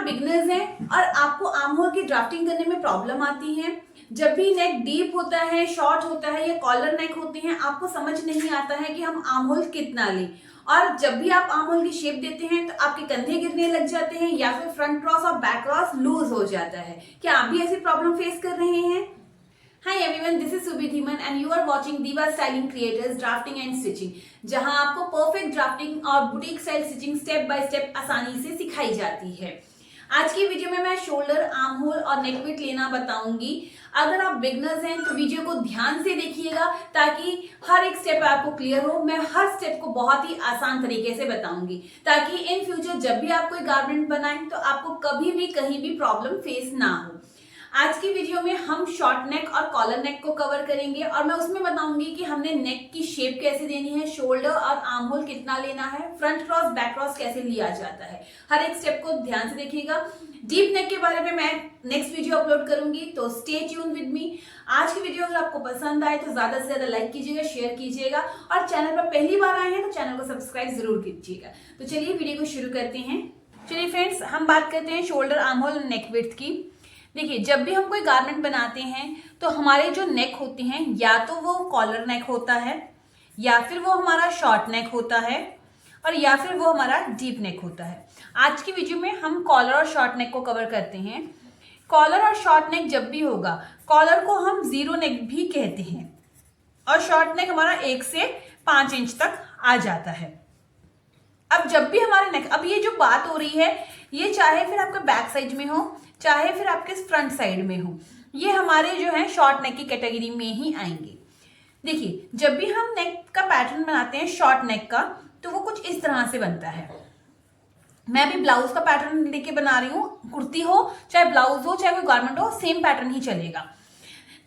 Beginners हैं और आपको आर्म होल की ड्राफ्टिंग करने में प्रॉब्लम आती है, जब भी नेक डीप होता है, शॉर्ट होता है या कॉलर नेक होते हैं, आपको समझ नहीं आता है कि हम आर्म होल कितना लें, और जब भी आप आर्म होल की शेप देते हैं तो आपके कंधे गिरने लग जाते हैं या फिर फ्रंट क्रॉस और बैक क्रॉस लूज हो जाता है। क्या आप भी ऐसी प्रॉब्लम फेस कर रहे हैं? Hi everyone, this is Subhi Dhiman and you are watching Diva Styling Creators Drafting and Stitching, जहां आपको परफेक्ट ड्राफ्टिंग और boutique style stitching step by step आसानी से सिखाई जाती है। आज की वीडियो में मैं शोल्डर, आर्म होल और नेक विड्थ लेना बताऊंगी। अगर आप बिगनर्स हैं तो वीडियो को ध्यान से देखिएगा ताकि हर एक स्टेप आपको क्लियर हो। मैं हर स्टेप को बहुत ही आसान तरीके से बताऊंगी ताकि इन फ्यूचर जब भी आप कोई गारमेंट बनाएं तो आपको कभी भी कहीं भी प्रॉब्लम फेस ना हो। आज की वीडियो में हम शॉर्ट नेक और कॉलर नेक को कवर करेंगे और मैं उसमें बताऊंगी कि हमने नेक की शेप कैसे देनी है, शोल्डर और आर्म होल कितना लेना है, फ्रंट क्रॉस बैक क्रॉस कैसे लिया जाता है। हर एक स्टेप को ध्यान से देखिएगा। डीप नेक के बारे में मैं नेक्स्ट वीडियो अपलोड करूंगी, तो स्टे ट्यून विद मी। आज की वीडियो अगर आपको पसंद आए तो ज्यादा से ज्यादा लाइक कीजिएगा, शेयर कीजिएगा और चैनल पर पहली बार आए हैं तो चैनल को सब्सक्राइब जरूर कीजिएगा। तो चलिए वीडियो को शुरू करते हैं। चलिए फ्रेंड्स, हम बात करते हैं शोल्डर, आर्म होल और नेक विड्थ की। देखिए, जब भी हम कोई गारमेंट बनाते हैं तो हमारे जो नेक होते हैं या तो वो कॉलर नेक होता है या फिर वो हमारा शॉर्ट नेक होता है और या फिर वो हमारा डीप नेक होता है। आज की वीडियो में हम कॉलर और शॉर्ट नेक को कवर करते हैं। कॉलर और शॉर्ट नेक जब भी होगा, कॉलर को हम जीरो नेक भी कहते हैं और शॉर्ट नेक हमारा 1 से 5 इंच तक आ जाता है। अब जब भी हमारे नेक, अब ये जो बात हो रही है ये चाहे फिर आपका बैक साइड में हो चाहे फिर आपके फ्रंट साइड में हो, ये हमारे जो है शॉर्ट नेक की कैटेगरी में ही आएंगे। देखिए, जब भी हम नेक का पैटर्न बनाते हैं शॉर्ट नेक का, तो वो कुछ इस तरह से बनता है। मैं भी ब्लाउज का पैटर्न लेके बना रही हूँ, कुर्ती हो चाहे ब्लाउज हो चाहे कोई गारमेंट हो, सेम पैटर्न ही चलेगा।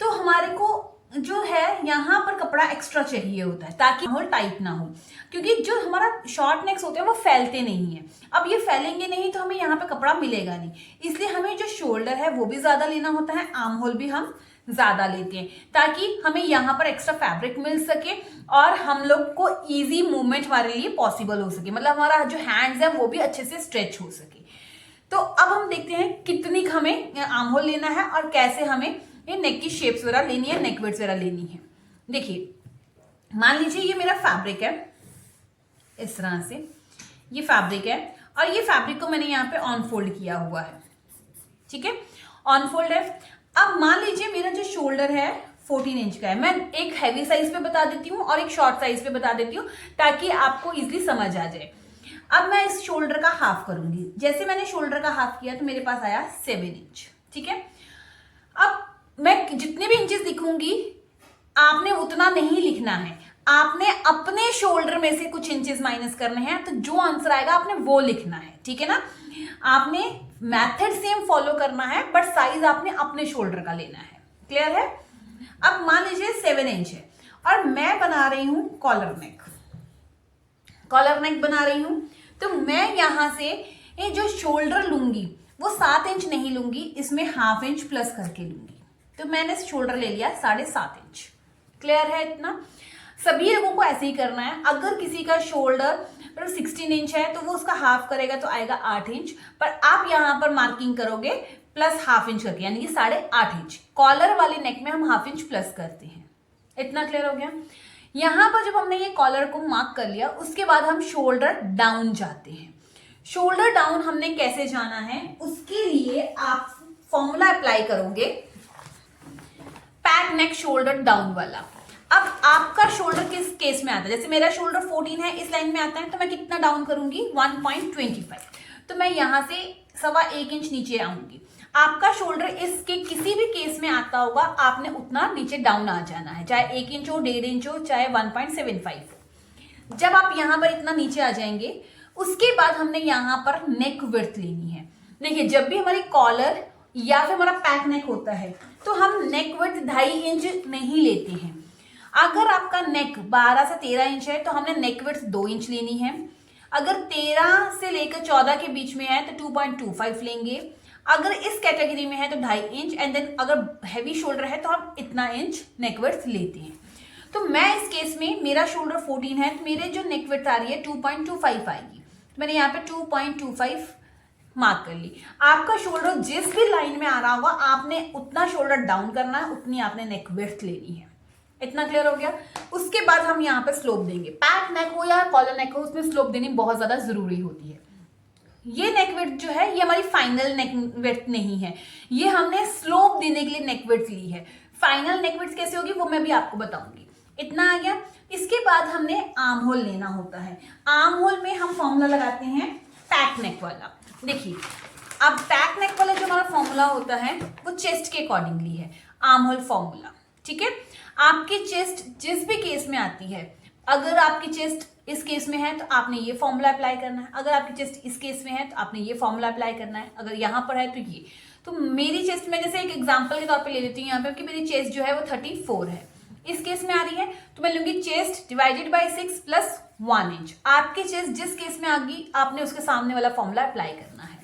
तो हमारे को जो है यहाँ पर कपड़ा एक्स्ट्रा चाहिए होता है ताकि होल टाइट ना हो, क्योंकि जो हमारा शॉर्ट नेक्स होते हैं वो फैलते नहीं है। अब ये फैलेंगे नहीं तो हमें यहाँ पे कपड़ा मिलेगा नहीं, इसलिए हमें जो शोल्डर है वो भी ज्यादा लेना होता है, आर्म होल भी हम ज्यादा लेते हैं ताकि हमें यहाँ पर एक्स्ट्रा फैब्रिक मिल सके और हम लोग को इजी मूवमेंट हमारे लिए पॉसिबल हो सके, मतलब हमारा जो हैंड्स है वो भी अच्छे से स्ट्रेच हो सके। तो अब हम देखते हैं कितनी हमें आर्म होल लेना है और कैसे हमें ये नेक की शेप्स वगैरह लेनी है, नेक विड्थ वगैरह लेनी है। देखिए, मान लीजिए ये मेरा फैब्रिक है, इस तरह से ये फैब्रिक है और ये फैब्रिक को मैंने यहाँ पे ऑन फोल्ड किया हुआ है, ठीक है, ऑन फोल्ड है। अब मान लीजिए मेरा जो शोल्डर है 14 इंच का है। मैं एक हैवी साइज पे बता देती हूँ और एक शॉर्ट साइज पे बता देती हूँ ताकि आपको इजिली समझ आ जाए। अब मैं इस शोल्डर का हाफ करूंगी। जैसे मैंने शोल्डर का हाफ किया तो मेरे पास आया 7 इंच, ठीक है। अब मैं जितने भी इंचेस लिखूंगी आपने उतना नहीं लिखना है, आपने अपने शोल्डर में से कुछ इंचेस माइनस करने हैं, तो जो आंसर आएगा आपने वो लिखना है, ठीक है ना। आपने मेथड सेम फॉलो करना है बट साइज आपने अपने शोल्डर का लेना है। क्लियर है? अब मान लीजिए 7 इंच है और मैं बना रही हूं कॉलर नेक, कॉलर नेक बना रही हूं, तो मैं यहां से ये जो शोल्डर लूंगी वो 7 इंच नहीं लूंगी, इसमें ½ इंच प्लस करके लूंगी। तो मैंने शोल्डर ले लिया 7.5 इंच। क्लियर है? इतना सभी लोगों को ऐसे ही करना है। अगर किसी का शोल्डर 16 इंच है तो वो उसका हाफ करेगा तो आएगा 8 इंच, पर आप यहां पर मार्किंग करोगे प्लस ½ इंच करके, यानी कि 8.5 इंच। कॉलर वाले नेक में हम ½ इंच प्लस करते हैं। इतना क्लियर हो गया? यहां पर जब हमने ये कॉलर को मार्क कर लिया उसके बाद हम शोल्डर डाउन जाते हैं। शोल्डर डाउन हमने कैसे जाना है, उसके लिए आप फॉर्मूला अप्लाई करोगे, पैक नेक शोल्डर डाउन वाला। अब आपका शोल्डर किस केस में आता है, जैसे मेरा शोल्डर 14 है, इस लाइन में आता है, तो मैं कितना डाउन करूंगी 1.25, तो मैं यहां से 1.25 इंच नीचे आऊंगी। आपका शोल्डर इसके किसी भी केस में आता होगा, आपने उतना नीचे डाउन आ जाना है, चाहे 1 इंच हो, 1.5 इंच हो, चाहे 1.75 हो। जब आप यहां पर इतना नीचे आ जाएंगे उसके बाद हमने यहां पर नेक विड्थ लेनी है। देखिए, जब भी हमारी कॉलर या फिर हमारा पैक नेक होता है तो हम नेक विड्थ 2.5 इंच नहीं लेते हैं। अगर आपका नेक 12 से 13 इंच है तो हमने नेक विड्थ 2 इंच लेनी है। अगर 13 से लेकर 14 के बीच में है तो 2.25 लेंगे। अगर इस कैटेगरी में है तो 2.5 इंच, एंड देन अगर हैवी शोल्डर है तो हम इतना इंच नेक विड्थ लेते हैं। तो मैं इस केस में, मेरा शोल्डर 14 है तो मेरे जो नेक विड्थ आ रही है 2.25 आएगी। मैंने यहाँ पे 2.25 मार्क कर ली। आपका शोल्डर जिस भी लाइन में आ रहा होगा आपने उतना शोल्डर डाउन करना है, उतनी आपने नेक विड्थ लेनी है। इतना क्लियर हो गया। उसके बाद हम यहाँ पे स्लोप देंगे। पैक नेक हो या कॉलर नेक हो, उसमें स्लोप देनी बहुत ज्यादा जरूरी होती है। ये नेक विड्थ जो है ये हमारी फाइनल नेक विड्थ नहीं है, ये हमने स्लोप देने के लिए नेक विड्थ ली है। फाइनल नेक विड्थ कैसे होगी वो मैं भी आपको बताऊंगी। इतना आ गया। इसके बाद हमने आर्म होल लेना होता है। आर्म होल में हम फॉर्मूला लगाते हैं पैक नेक वाला। देखिए अब पैक नेक वाला जो हमारा फॉर्मूला होता है वो चेस्ट के अकॉर्डिंगली है, आर्म होल फॉर्मूला। ठीक है, आपकी चेस्ट जिस भी केस में आती है, अगर आपकी चेस्ट इस केस में है तो आपने ये फॉर्मूला अप्लाई करना है, अगर आपकी चेस्ट इस केस में है तो आपने ये फॉर्मूला अप्लाई करना है, अगर यहाँ पर है तो ये। तो मेरी चेस्ट में जैसे एक एग्जांपल के तौर पे ले लेती हूँ यहाँ पे कि मेरी चेस्ट जो है वो 34 है, इस केस में आ रही है, तो मैं लूंगी chest divided by 6 plus 1 inch. आपकी चेस्ट जिस केस में आ गई आपने उसके सामने वाला फॉर्मूला अप्लाई करना है।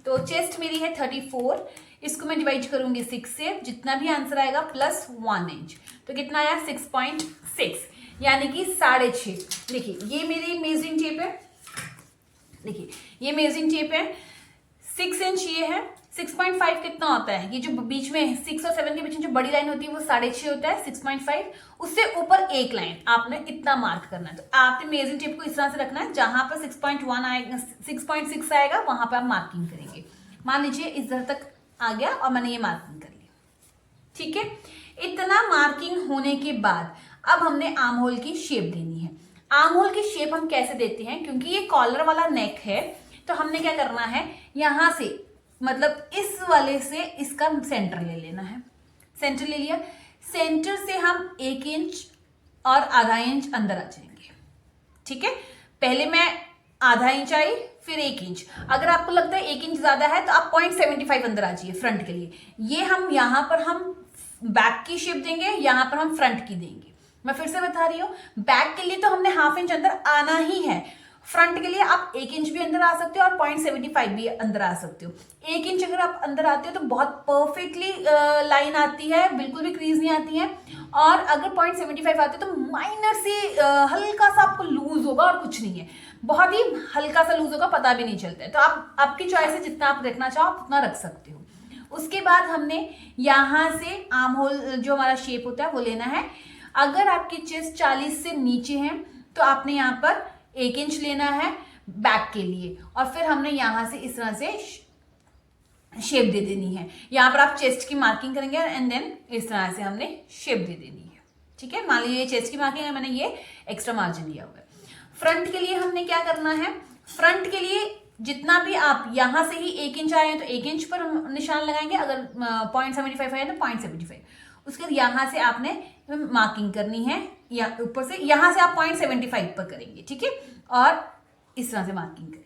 तो चेस्ट मेरी है 34, इसको मैं डिवाइड करूंगी 6 से, जितना भी आंसर आएगा प्लस 1 इंच, तो कितना आया 6.6, यानी कि 6.5। देखिए ये मेरी मेजरिंग टेप है, देखिए ये मेजरिंग टेप है, 6 इंच ये है। 6.5 कितना होता है, ये जो बीच में 6 और 7 के बीच में जो बड़ी लाइन होती है वो 6.5 होता है। 6.5 उससे ऊपर एक लाइन आपने इतना मार्क करना है। तो आपने मेजरिंग टेप को इस तरह से रखना है, जहां पर 6.1 आएगा 6.6 आएगा वहां पर आप मार्किंग करेंगे। मान लीजिए इधर तक आ गया और मैंने ये मार्किंग कर ली। ठीक है, इतना मार्किंग होने के बाद अब हमने आर्म होल की शेप देनी है। आर्म होल की शेप हम कैसे देते हैं, क्योंकि ये कॉलर वाला नेक है तो हमने क्या करना है, यहां से मतलब इस वाले से इसका सेंटर ले लेना है। सेंटर ले लिया, सेंटर से हम 1 इंच और आधा इंच अंदर आ जाएंगे। ठीक है, पहले मैं आधा इंच आई फिर 1 इंच। अगर आपको लगता है 1 इंच ज्यादा है तो आप 0.75 अंदर आ जाइए फ्रंट के लिए। ये हम यहाँ पर हम बैक की शेप देंगे, यहाँ पर हम फ्रंट की देंगे। मैं फिर से बता रही हूँ, बैक के लिए तो हमने ½ इंच अंदर आना ही है, फ्रंट के लिए आप 1 इंच भी अंदर आ सकते हो और 0.75 भी अंदर आ सकते हो। 1 इंच अगर आप अंदर आते हो तो बहुत परफेक्टली लाइन आती है, बिल्कुल भी क्रीज नहीं आती है। और अगर 0.75 आते हो तो माइनर से हल्का सा आपको लूज होगा और कुछ नहीं है, बहुत ही हल्का सा लूज होगा, पता भी नहीं चलता है। तो आप आपकी चॉइस है, जितना आप रखना चाहो आप उतना रख सकते हो। उसके बाद हमने यहाँ से आर्म होल जो हमारा शेप होता है वो लेना है। अगर आपकी चेस्ट 40 से नीचे है तो आपने यहाँ पर 1 इंच लेना है बैक के लिए, और फिर हमने यहां से इस तरह से शेप दे देनी है। यहां पर आप चेस्ट की मार्किंग करेंगे एंड देन इस तरह से हमने शेप दे देनी है। ठीक है, मान लीजिए चेस्ट की मार्किंग है, मैंने ये एक्स्ट्रा मार्जिन लिया हुआ है। फ्रंट के लिए हमने क्या करना है, फ्रंट के लिए जितना भी आप यहां से ही 1 इंच आए हैं तो 1 इंच पर हम निशान लगाएंगे, अगर 0.75 है तो 0.75। उसके बाद यहां से आपने मार्किंग करनी है, या ऊपर से यहां से आप 0.75 पर करेंगे। ठीक है, और इस तरह से मार्किंग करेंगे।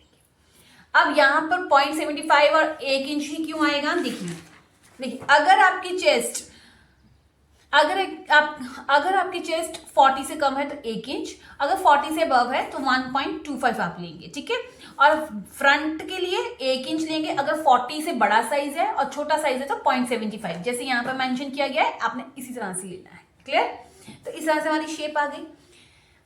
अब यहां पर 0.75 और 1 इंच ही क्यों आएगा, देखिए अगर आपकी चेस्ट अगर आपकी चेस्ट 40 से कम है तो 1 इंच, अगर 40 से अबव है तो 1.25 आप लेंगे। ठीक है, और फ्रंट के लिए 1 इंच लेंगे, अगर 40 से बड़ा साइज है और छोटा साइज है तो 0.75, जैसे यहाँ पर मेंशन किया गया है आपने इसी तरह से लेना है। क्लियर, तो इस तरह से हमारी शेप आ गई।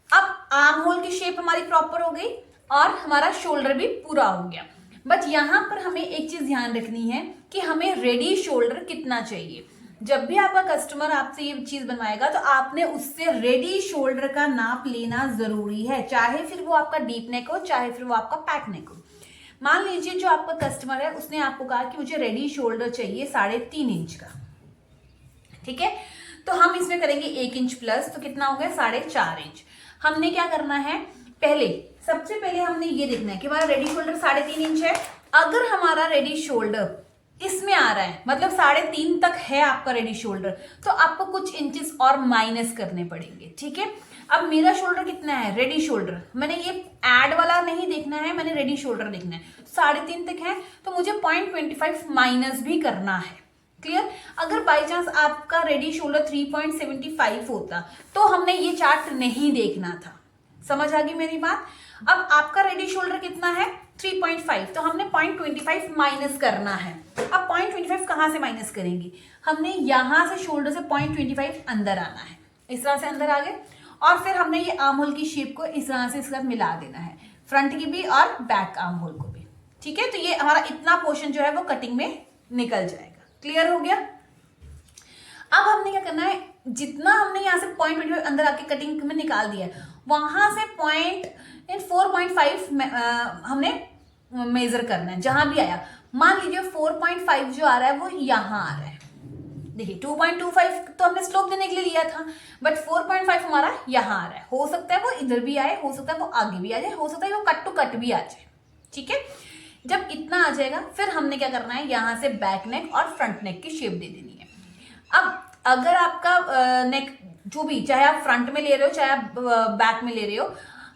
अब आर्म होल की शेप हमारी प्रॉपर हो गई और हमारा शोल्डर भी पूरा हो गया। बट यहां पर हमें एक चीज ध्यान रखनी है कि हमें रेडी शोल्डर कितना चाहिए। जब भी आपका कस्टमर आपसे ये चीज बनवाएगा तो आपने उससे रेडी शोल्डर का नाप लेना जरूरी है, चाहे फिर वो आपका डीप नेक हो चाहे फिर वो आपका पैक नेक हो। मान लीजिए जो आपका कस्टमर है उसने आपको कहा कि मुझे रेडी शोल्डर चाहिए 3.5 इंच का। ठीक है, तो हम इसमें करेंगे 1 इंच प्लस, तो कितना हो गया 4.5 इंच। हमने क्या करना है, सबसे पहले हमने ये देखना है कि हमारा रेडी शोल्डर 3.5 इंच है। अगर हमारा रेडी शोल्डर इसमें आ रहा है, मतलब 3.5 तक है आपका रेडी शोल्डर, तो आपको कुछ इंचेस और माइनस करने पड़ेंगे। ठीक है, अब मेरा शोल्डर कितना है, रेडी शोल्डर मैंने ये एड वाला नहीं देखना है, मैंने रेडी शोल्डर देखना है। 3.5 तक है तो मुझे 0.25 माइनस भी करना है। क्लियर, अगर बाई चांस आपका रेडी शोल्डर 3.75 होता तो हमने ये चार्ट नहीं देखना था। समझ आ गई मेरी बात। अब आपका रेडी शोल्डर कितना है 3.5, तो हमने 0.25 माइनस करना है। अब 0.25 कहां से माइनस करेंगे, हमने यहां से शोल्डर से 0.25 अंदर आना है, इस तरह से अंदर आ गए, और फिर हमने ये आर्म होल की शेप को इस तरह से इसके साथ मिला देना है, फ्रंट की भी और बैक आर्म होल को भी। ठीक है, तो ये हमारा इतना पोर्शन जो है वो कटिंग में निकल जाएगा। क्लियर हो गया। अब हमने क्या करना है, जितना हमने यहाँ से 0.25 अंदर आके कटिंग में निकाल दिया है, वहां से 4.5 हमने मेजर करना है। जहां भी आया, मान लीजिए 4.5 जो आ रहा है वो यहाँ आ रहा है। देखिए 2.25 तो हमने स्लोप देने के लिए लिया था, बट 4.5 हमारा यहाँ आ रहा है। हो सकता है वो इधर भी आए, हो सकता है वो आगे भी आ जाए, हो सकता है वो कट टू कट भी आ जाए। ठीक है, जब इतना आ जाएगा फिर हमने क्या करना है, यहाँ से बैक नेक और फ्रंट नेक की शेप दे देनी है। अब अगर आपका नेक जो भी, चाहे आप फ्रंट में ले रहे हो चाहे आप बैक में ले रहे हो,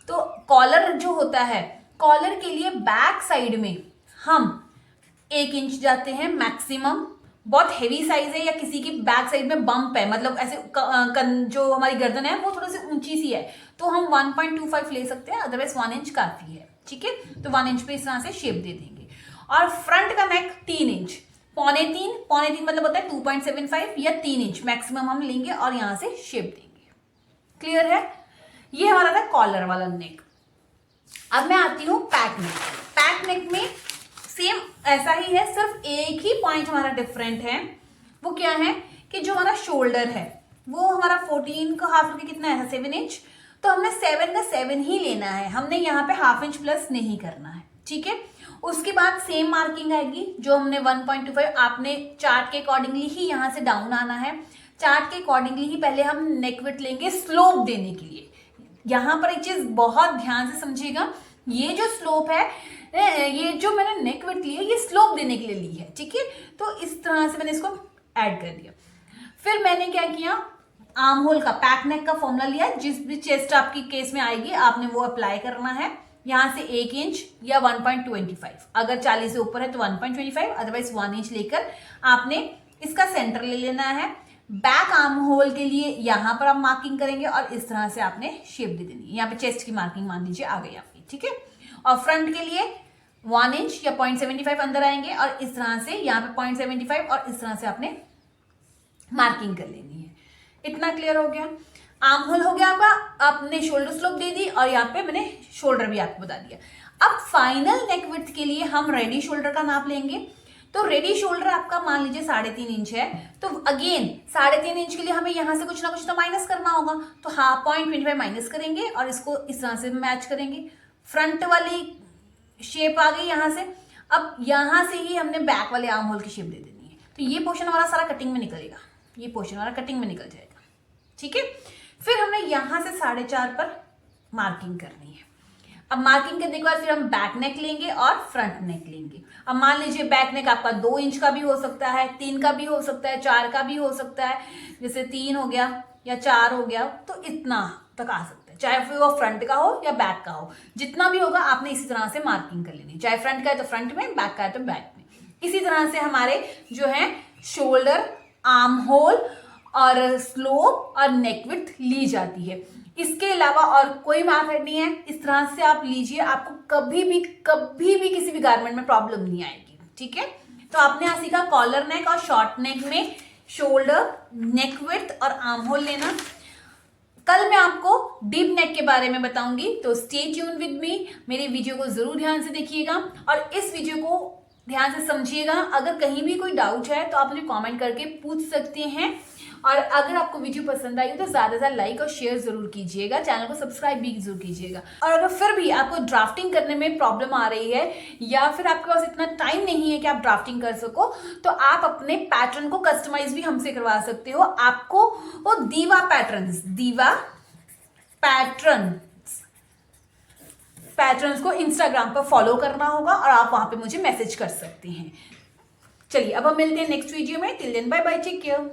तो कॉलर जो होता है, कॉलर के लिए बैक साइड में हम 1 इंच जाते हैं मैक्सिमम। बहुत हेवी साइज है या किसी की बैक साइड में बम्प है, मतलब ऐसे जो हमारी गर्दन है वो थोड़ी सी ऊंची सी है, तो हम 1.25 ले सकते हैं, अदरवाइज 1 इंच काफी है। ठीक है, तो 1 इंच पे इस तरह से शेप दे देंगे। और फ्रंट का नेक 3 इंच, पौने तीन मतलब होता है 2.75 या 3 इंच मैक्सिमम हम लेंगे और यहां से शेप देंगे। क्लियर है, ये हमारा था कॉलर वाला नेक। अब मैं आती हूँ पैक नेक। पैक नेक में सेम ऐसा ही है, सिर्फ एक ही पॉइंट हमारा डिफरेंट है। वो क्या है कि जो हमारा शोल्डर है वो हमारा 14 का हाफ करके कितना है, 7 इंच, तो हमने 7 का 7 ही लेना है, हमने यहाँ पे हाफ इंच प्लस नहीं करना है। ठीक है, उसके बाद सेम मार्किंग आएगी जो हमने 1.25, आपने चार्ट के अकॉर्डिंगली ही यहाँ से डाउन आना है। चार्ट के अकॉर्डिंगली ही पहले हम नेक विड्थ लेंगे स्लोप देने के लिए। यहाँ पर एक चीज बहुत ध्यान से समझिएगा, ये जो स्लोप है, ये जो मैंने नेक विड्थ ली है, ये स्लोप देने के लिए ली है। ठीक है, तो इस तरह से मैंने इसको ऐड कर दिया। फिर मैंने क्या किया, आर्म होल का पैक नेक का फॉर्मूला लिया, जिस भी चेस्ट आपकी केस में आएगी आपने वो अप्लाई करना है। यहाँ से 1 इंच या 1.25, अगर 40 से ऊपर है तो 1.25, अदरवाइज 1 इंच लेकर आपने इसका सेंटर ले लेना है। बैक आर्म होल के लिए यहाँ पर आप मार्किंग करेंगे और इस तरह से आपने शेप दे देनी है। यहाँ पे चेस्ट की मार्किंग मान लीजिए आ गई आपकी। ठीक है, और फ्रंट के लिए 1 इंच या 0.75 अंदर आएंगे और इस तरह से यहाँ पे 0.75 और इस तरह से आपने मार्किंग कर लेनी है। इतना क्लियर हो गया। आर्म होल हो गया आपका, आपने शोल्डर स्लोप दे दी और यहाँ पे मैंने शोल्डर भी आपको बता दिया। अब फाइनल नेक विड्थ के लिए हम रेडी शोल्डर का नाप लेंगे। तो रेडी शोल्डर आपका मान लीजिए 3.5 इंच है, तो अगेन 3.5 इंच के लिए हमें यहाँ से कुछ ना कुछ तो माइनस करना होगा, तो 0.25 माइनस करेंगे और इसको इस तरह से मैच करेंगे। फ्रंट वाली शेप आ गई यहाँ से। अब यहाँ से ही हमने बैक वाले आर्म होल की शेप दे देनी है, तो ये पोर्शन हमारा सारा कटिंग में निकलेगा, ये पोर्शन हमारा कटिंग में निकल जाएगा। ठीक है, फिर हमने यहाँ से 4.5 पर मार्किंग करनी है। अब मार्किंग करने के बाद फिर हम बैक नेक लेंगे और फ्रंट नेक लेंगे। अब मान लीजिए बैक नेक आपका 2 इंच का भी हो सकता है, 3 का भी हो सकता है, 4 का भी हो सकता है, जैसे 3 हो गया या 4 हो गया, तो इतना तक आ सकता है, चाहे फिर वो फ्रंट का हो या बैक का हो, जितना भी होगा आपने इसी तरह से मार्किंग कर लेनी। चाहे फ्रंट का है तो फ्रंट में, बैक का है तो बैक में। इसी तरह से हमारे जो है शोल्डर, आर्म होल और स्लोप और नेक विड्थ ली जाती है। इसके अलावा और कोई मेथड नहीं है, इस तरह से आप लीजिए, आपको कभी भी किसी भी गारमेंट में प्रॉब्लम नहीं आएगी। ठीक है, तो आपने यहाँ सीखा कॉलर नेक और शॉर्ट नेक में शोल्डर, नेक विड्थ और आर्म होल लेना। कल मैं आपको डीप नेक के बारे में बताऊंगी, तो स्टे ट्यून विद मी। मेरी वीडियो को जरूर ध्यान से देखिएगा और इस वीडियो को ध्यान से समझिएगा। अगर कहीं भी कोई डाउट है तो आप मुझे कमेंट करके पूछ सकते हैं, और अगर आपको वीडियो पसंद आई हो तो ज्यादा से ज्यादा लाइक और शेयर जरूर कीजिएगा, चैनल को सब्सक्राइब भी जरूर कीजिएगा। और अगर फिर भी आपको ड्राफ्टिंग करने में प्रॉब्लम आ रही है या फिर आपके पास इतना टाइम नहीं है कि आप ड्राफ्टिंग कर सको, तो आप अपने पैटर्न को कस्टमाइज भी हमसे करवा सकते हो। आपको वो दीवा पैटर्न्स को इंस्टाग्राम पर फॉलो करना होगा और आप वहां पे मुझे मैसेज कर सकते हैं। चलिए अब हम मिलते हैं नेक्स्ट वीडियो में। Till then bye bye, take care.